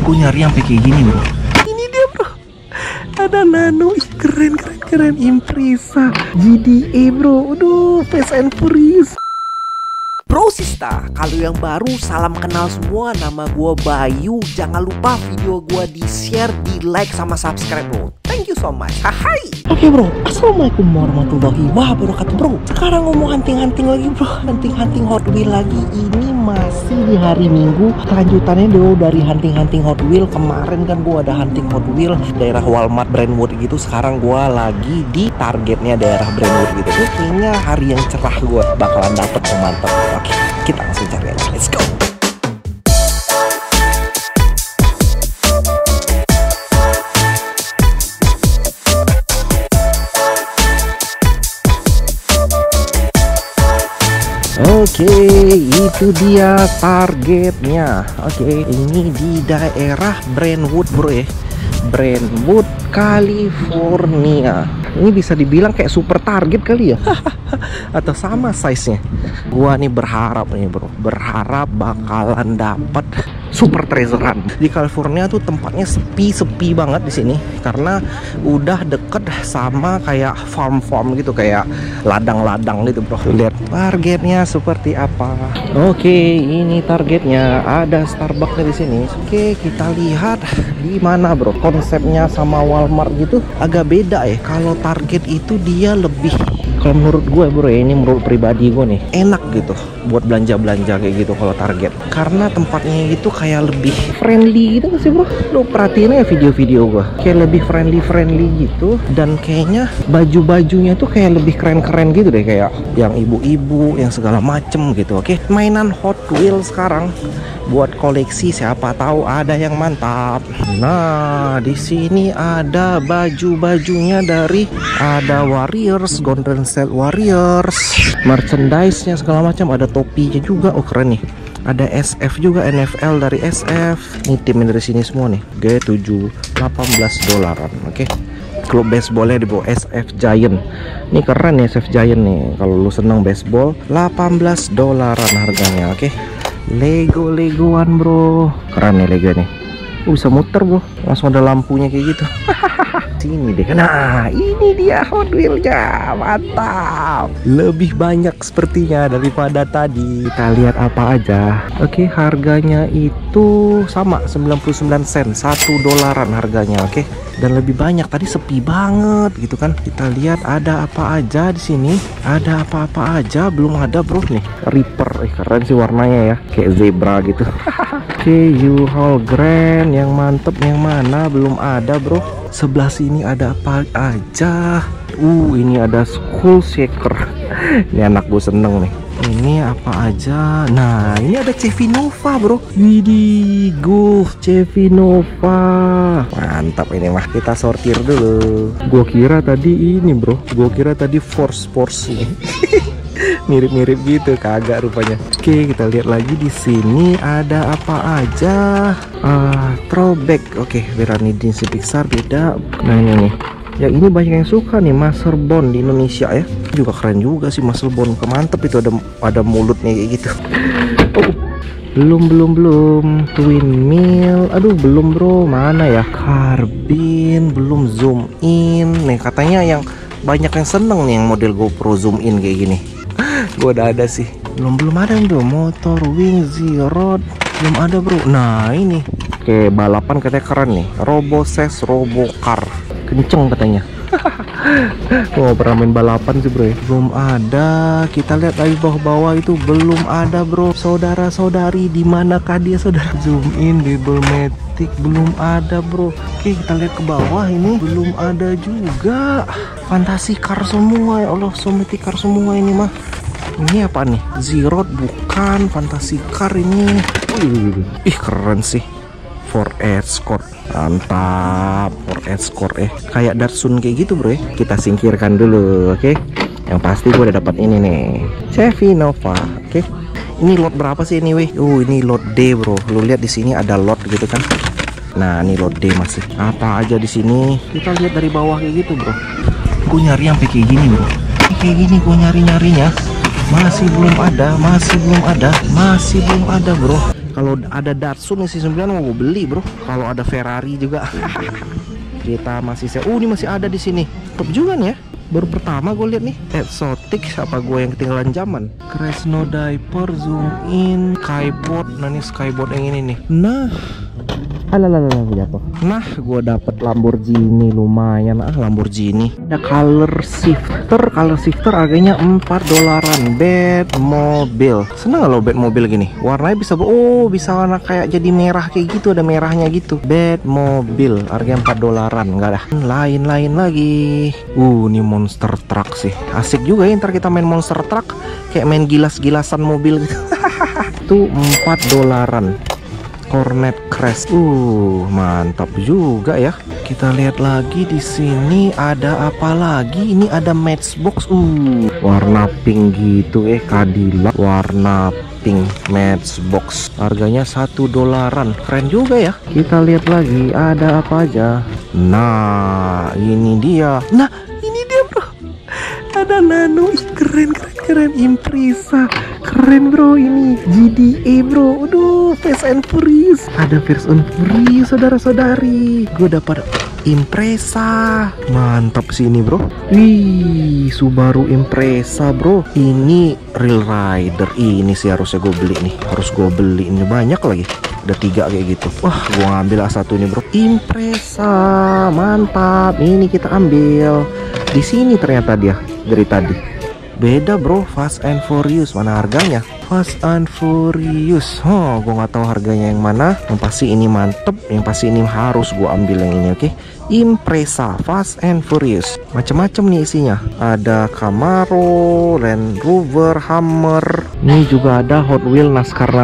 Gue nyari yang kayak gini bro. Ini dia bro. Ada Nano. Ih, keren Impreza GDA bro. Aduh, Fast and Furious. Bro Sista, kalau yang baru salam kenal semua, nama gue Bayu. Jangan lupa video gue di share, di like sama subscribe bro. Thank you so much. Hai. Oke bro, assalamualaikum warahmatullahi wabarakatuh bro. Sekarang ngomong hunting lagi bro. Hunting Hot Wheel lagi. Ini masih di hari Minggu. Kelanjutannya dulu dari hunting Hot Wheel. Kemarin kan gue ada hunting Hot Wheel daerah Walmart Brentwood gitu. Sekarang gue lagi di targetnya daerah Brentwood gitu. Ini kayaknya hari yang cerah, gue bakalan dapet yang mantap. Oke, kita langsung cari aja. Let's go. Oke, itu dia targetnya. Oke, ini di daerah Brentwood bro ya. Brentwood, California. Ini bisa dibilang kayak super target kali ya. Atau sama size-nya. Gua nih berharap nih bro, berharap bakalan dapat super treasurean. Di California tuh tempatnya sepi banget di sini karena udah deket sama kayak farm gitu, kayak ladang gitu bro. Lihat targetnya seperti apa. Oke, ini targetnya ada Starbucksnya di sini. Oke, kita lihat di mana bro. Konsepnya sama Walmart gitu agak beda ya. Kalau target itu dia lebih, kalau menurut gue bro ya, ini menurut pribadi gue nih, enak gitu buat belanja kayak gitu kalau target, karena tempatnya itu kayak lebih friendly gitu gak sih bro? Lo perhatiin aja video-video gue, kayak lebih friendly gitu, dan kayaknya baju-bajunya tuh kayak lebih keren gitu deh, kayak yang ibu-ibu yang segala macem gitu. Oke, mainan Hot Wheels sekarang buat koleksi, siapa tahu ada yang mantap. Nah, di sini ada baju-bajunya dari ada Warriors, Golden State Warriors, merchandise-nya segala macam, ada topinya juga. Oh keren nih. Ada SF juga, NFL dari SF. Ini tim dari sini semua nih. G7 $18. Oke. Klub baseballnya di bawah SF Giant. Ini keren nih SF Giant nih. Kalau lu seneng baseball, $18 harganya. Oke. Legoan bro. Keren nih Lego nih. Bisa muter bro, langsung ada lampunya kayak gitu. Sini deh. Nah, ini dia Hot Wheels-nya. Mantap. Lebih banyak sepertinya daripada tadi. Kita lihat apa aja. Oke, harganya itu sama 99 sen, $1 harganya. Oke. Dan lebih banyak, tadi sepi banget gitu kan. Kita lihat ada apa aja di sini. Ada apa-apa aja, belum ada bro nih. Reaper, keren sih warnanya ya, kayak zebra gitu. Oke, U-Haul Grand yang mantep yang mana belum ada bro. Sebelah sini ada apa aja. Ini ada School Shaker. Ini anak gue seneng nih. Ini apa aja. Nah, ini ada Cevinova bro. Widih, Golf Cevinova. Mantap ini mah. Kita sortir dulu. Gua kira tadi ini bro. Gua kira tadi Force ini. Mirip-mirip gitu, kagak rupanya. Oke, kita lihat lagi di sini ada apa aja. Throwback. Oke, Veranidin si Pixar beda. Nah ini nih. Yang ini banyak yang suka nih, Master Bond di Indonesia ya. Juga keren juga sih Master Bond. Kemantep itu, ada mulutnya kayak gitu. Oh, belum Twin Mill. Aduh, belum bro. Mana ya? Carbine belum zoom in. Nih katanya yang banyak yang seneng nih yang model GoPro zoom in kayak gini. Gue udah ada sih. Belum ada bro. Motor Wing Zero belum ada bro. Nah ini kayak balapan katanya keren nih. Roboces Robocar kenceng katanya. Gue pernah main balapan sih bro ya. Belum ada. Kita lihat lagi bawah itu belum ada bro. Saudara-saudari di manakah dia saudara? Zoom in Matic belum ada bro. Oke, kita lihat ke bawah, ini belum ada juga. Fantasi car semua ya Allah, Somatic car semua ini mah. Ini apa nih? Zero bukan, Fantasi car ini. Ih keren sih. Ford Escort, mantap. Ford Escort kayak Datsun kayak gitu bro ya. Kita singkirkan dulu. Oke. Yang pasti gue udah dapat ini nih, Cevinova. Oke. Ini lot berapa sih ini weh? Ini lot D bro. Lu lihat di sini ada lot gitu kan. Nah, ini lot D masih. Apa aja di sini? Kita lihat dari bawah kayak gitu bro. Gue nyari yang kayak gini bro. Kayak gini gue nyarinya. Masih belum ada bro. Kalau ada Datsun isi 9 mau gue beli bro. Kalau ada Ferrari juga. Kita masih ini masih ada di sini. Top juga nih ya. Baru pertama gue lihat nih. Exotic, apa gue yang ketinggalan zaman? Krasno Diaper, zoom in, skyboard. Nah ini skyboard yang ini nih. Nah, alalala jatuh. Nah, gue dapet Lamborghini, lumayan Lamborghini. Ada color shifter harganya $4. Batmobile. Seneng gak lo Batmobile gini? Warnanya bisa bisa warna kayak jadi merah kayak gitu, ada merahnya gitu. Batmobile harganya $4. Enggak dah. Lain-lain lagi. Ini monster truck sih. Asik juga ya ntar kita main monster truck, kayak main gilas-gilasan mobil gitu. Tuh $4. Cornet Crash. Mantap juga ya. Kita lihat lagi di sini ada apa lagi? Ini ada Matchbox. Warna pink gitu Cadillac warna pink Matchbox. Harganya $1. Keren juga ya. Kita lihat lagi ada apa aja. Nah, ini dia. Nah, ini dia bro. Ada Nano. Keren Impreza. Keren bro, ini GTA bro. Aduh, Fast and Furious. Ada Fast and Furious saudara-saudari. Gue dapat Impreza. Mantap sih ini bro. Wih, Subaru Impreza bro. Ini Real Rider. Ini sih harusnya gue beli nih. Harus gue beli. Ini banyak lagi. Ada 3 kayak gitu. Wah, gue ngambil satu ini bro. Impreza. Mantap. Ini kita ambil. Di sini ternyata dia dari tadi. Beda bro, Fast and Furious. Mana harganya? Fast and Furious. Gue nggak tahu harganya yang mana. Yang pasti ini mantep. Yang pasti ini harus gue ambil yang ini, oke? Impreza Fast and Furious. Macam-macam nih isinya. Ada Camaro, Land Rover, Hummer. Ini juga ada Hot Wheel NASCAR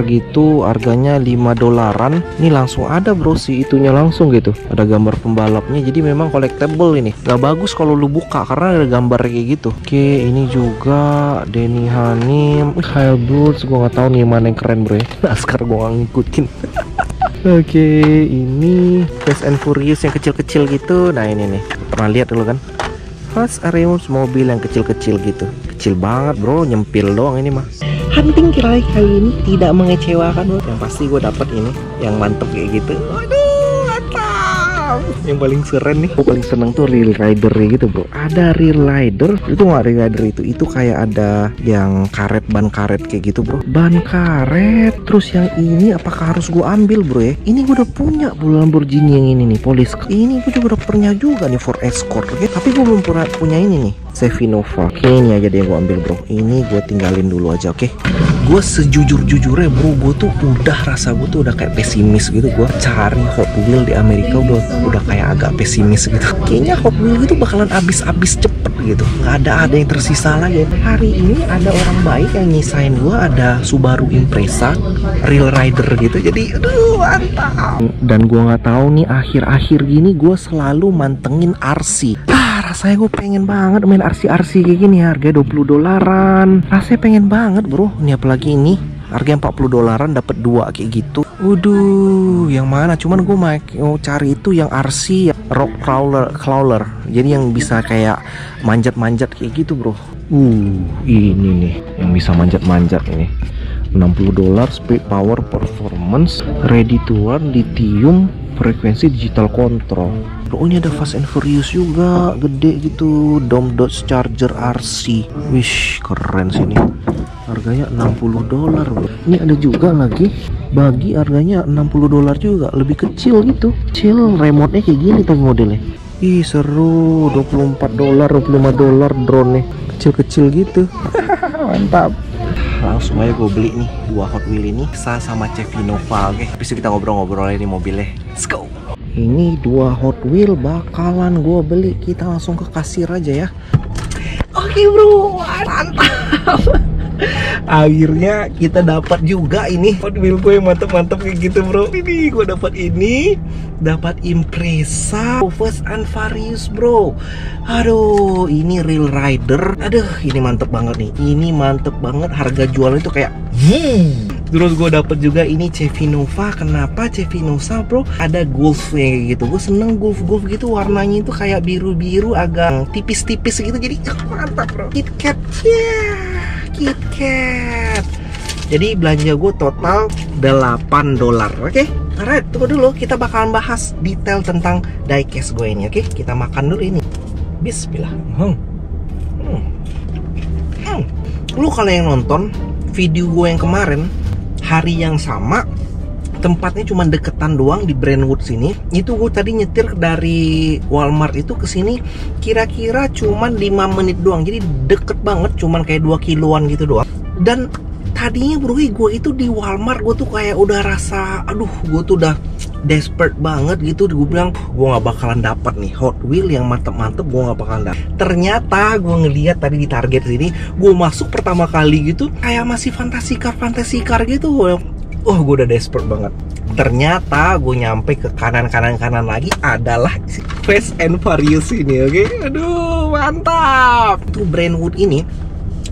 gitu. Harganya $5. Ini langsung ada bro sih itunya langsung gitu. Ada gambar pembalapnya. Jadi memang collectible ini. Gak bagus kalau lu buka karena ada gambar kayak gitu. Oke, ini juga Denny Hanim, Kyle Busch. Gue nggak tahu nih mana yang keren bro ya. NASCAR gue gak ngikutin. Oke, ini Fast and Furious yang kecil-kecil gitu. Nah ini nih, pernah lihat dulu kan? Fast Furious mobil yang kecil-kecil gitu. Kecil banget bro, nyempil doang ini mah. Hunting kali ini tidak mengecewakan bro. Yang pasti gue dapet ini, yang mantep kayak gitu. Waduh, mantap. Yang paling keren nih, gue paling seneng tuh Real Rider gitu bro. Ada Real Rider, itu nggak Real Rider itu kayak ada yang karet, ban karet kayak gitu bro. Ban karet. Terus yang ini apakah harus gue ambil bro ya? Ini gue udah punya Lamborghini yang ini nih, Police. Ini gue juga udah punya juga nih Ford Escort, oke? Tapi gue belum pernah punya ini nih, Chevy Nova. Oke, ini aja deh yang gue ambil bro. Ini gue tinggalin dulu aja, oke? Gue sejujur-jujurnya bro, gue tuh rasa gue tuh udah kayak pesimis gitu. Gue cari Hot Wheel di Amerika udah kayak agak pesimis gitu. Kayaknya Hot Wheel itu bakalan habis cepet gitu. Gak ada yang tersisa lagi. Hari ini ada orang baik yang nyisain gue, ada Subaru Impreza Real Rider gitu. Jadi aduh mantap. Dan gue nggak tahu nih akhir-akhir gini gue selalu mantengin RC. Rasanya gue pengen banget main RC kayak gini. Harganya $20. Rasanya pengen banget bro. Ini apalagi ini harganya $40 dapat 2 kayak gitu. Waduh, yang mana? Cuman gue mau cari itu yang RC, yang rock crawler. Jadi yang bisa kayak manjat-manjat kayak gitu bro. Ini nih yang bisa manjat-manjat ini. $60, speed, power, performance, ready to run, lithium, frekuensi, digital control. Ini ada Fast and Furious juga, gede gitu. Dodge Charger RC. Wish, keren sih ini. Harganya $60 bro. Ini ada juga lagi bagi, harganya $60 juga, lebih kecil gitu. Kecil, remote-nya kayak gini tapi modelnya. Ih seru, $24, $25 drone-nya. Kecil-kecil gitu. Mantap. Langsung aja gue beli nih 2 Hot Wheel ini sama Chevy Nova, oke? Habis itu kita ngobrol-ngobrol ini mobilnya. Let's go. Ini 2 Hot Wheel bakalan gue beli. Kita langsung ke kasir aja ya. Oke bro, mantap. Akhirnya kita dapat juga ini Hot Wheel gue yang mantep-mantep kayak gitu bro. Ini gue dapat ini, dapat Impreza Fast and Furious bro. Aduh, ini Real Rider. Aduh, ini mantep banget nih. Ini mantep banget. Harga jualnya itu kayak Terus gue dapet juga ini Chevy Nova. Kenapa Chevy Nova bro? Ada Golf-nya kayak gitu. Gue seneng Golf gitu, warnanya itu kayak biru-biru agak tipis-tipis gitu. Jadi mantap bro. KitKat, KitKat. Jadi belanja gue total $8. Oke, alright, tunggu dulu. Kita bakalan bahas detail tentang diecast gue ini. Oke, kita makan dulu ini. Bismillah. Lu kalau yang nonton video gue yang kemarin, hari yang sama, tempatnya cuma deketan doang di Brentwood sini. Itu gue tadi nyetir dari Walmart itu ke sini kira-kira cuma 5 menit doang. Jadi deket banget, cuman kayak 2 kiloan gitu doang. Dan tadinya bro, gue itu di Walmart gue tuh kayak udah rasa, aduh, gue tuh udah desperate banget gitu. Gue bilang gue nggak bakalan dapat nih Hot Wheel yang mantep-mantep, gue nggak bakalan dapet. Ternyata gue ngeliat tadi di Target sini, gue masuk pertama kali gitu kayak masih fantasy car gitu. Oh, gue udah desperate banget. Ternyata gue nyampe ke kanan lagi adalah Fast and Furious ini. Oke, aduh, mantap. Tuh Brentwood ini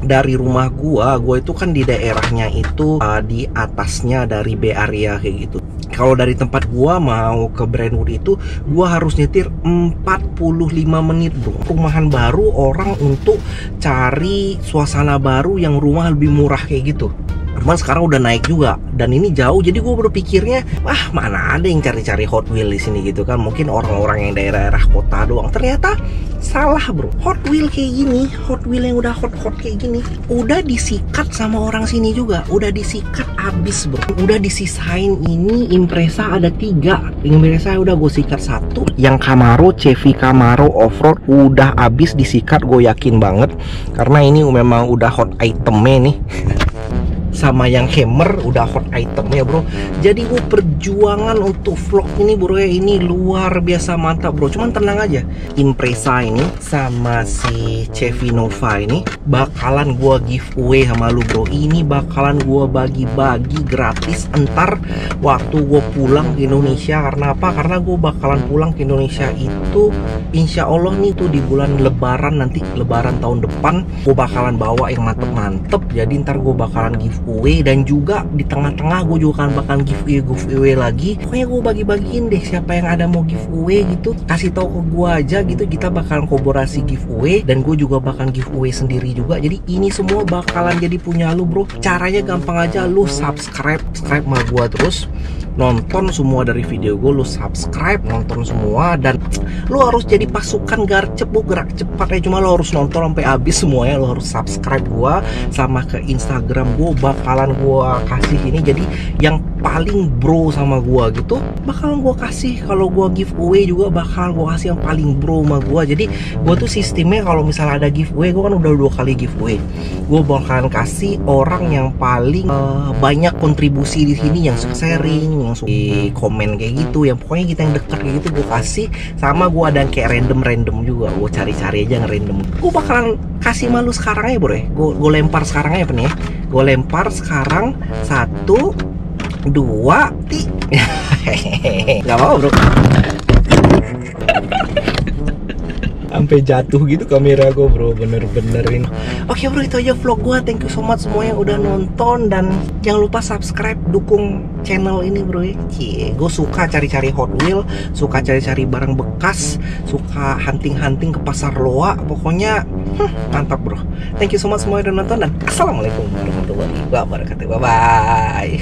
dari rumah gua itu kan di daerahnya itu di atasnya dari Bay Area kayak gitu. Kalau dari tempat gua mau ke Brentwood itu gua harus nyetir 45 menit bro. Rumahan baru orang untuk cari suasana baru yang rumah lebih murah kayak gitu. Cuman sekarang udah naik juga dan ini jauh, jadi gue berpikirnya mana ada yang cari-cari Hot Wheel di sini gitu kan, mungkin orang-orang yang daerah-daerah kota doang. Ternyata salah bro. Hot Wheel kayak gini, Hot Wheel yang udah hot kayak gini udah disikat sama orang sini juga, udah disikat abis bro. Udah disisain ini Impreza ada 3, Impreza udah gue sikat 1, yang Camaro, Chevy Camaro Offroad udah abis disikat, gue yakin banget karena ini memang udah hot itemnya nih. Sama yang Hammer udah hot itemnya bro. Jadi gue perjuangan untuk vlog ini bro ya, ini luar biasa mantap bro. Cuman tenang aja, Impreza ini sama si Chevy Nova ini bakalan gue giveaway sama lu bro. Ini bakalan gue bagi-bagi gratis entar waktu gue pulang ke Indonesia. Karena apa? Karena gue bakalan pulang ke Indonesia itu insya Allah nih tuh di bulan Lebaran, nanti Lebaran tahun depan gue bakalan bawa yang mantep-mantep. Jadi ntar gue bakalan giveaway, dan juga di tengah-tengah gue juga bakalan giveaway lagi. Pokoknya gue bagi-bagiin deh, siapa yang ada mau giveaway gitu kasih tahu ke gue aja gitu. Kita bakalan kolaborasi giveaway dan gue juga bakalan giveaway sendiri juga. Jadi ini semua bakalan jadi punya lu bro. Caranya gampang aja, lu subscribe sama gue, terus nonton semua dari video gue, lu subscribe, nonton semua, dan lu harus jadi pasukan garcep, lu gerak cepat ya. Cuma lu harus nonton sampai habis semuanya, lu harus subscribe gue sama ke Instagram gue, bakalan gue kasih ini. Jadi yang paling bro sama gue gitu bakalan gue kasih. Kalau gue giveaway juga bakalan gue kasih yang paling bro sama gue. Jadi gue tuh sistemnya kalau misalnya ada giveaway, gue kan udah 2 kali giveaway, gue bakalan kasih orang yang paling banyak kontribusi di sini, yang suka sharing, yang suka komen kayak gitu, yang pokoknya kita yang deket kayak gitu gue kasih. Sama gue ada kayak random juga, gue cari-cari aja yang random. Gue bakalan kasih malu sekarang aja bro ya. Gue lempar sekarang aja nih ya. Gue lempar sekarang 1, 2, 3. Gak mau bro, sampai jatuh gitu kamera gue bro, bener-benerin. Oke bro, itu aja vlog gue. Thank you so much semua yang udah nonton, dan jangan lupa subscribe, dukung channel ini bro ya. Gue suka cari-cari Hot Wheel, suka cari-cari barang bekas, suka hunting-hunting ke pasar loa. Pokoknya mantap bro. Thank you so much semua yang udah nonton, dan assalamualaikum warahmatullahi wabarakatuh. Bye bye.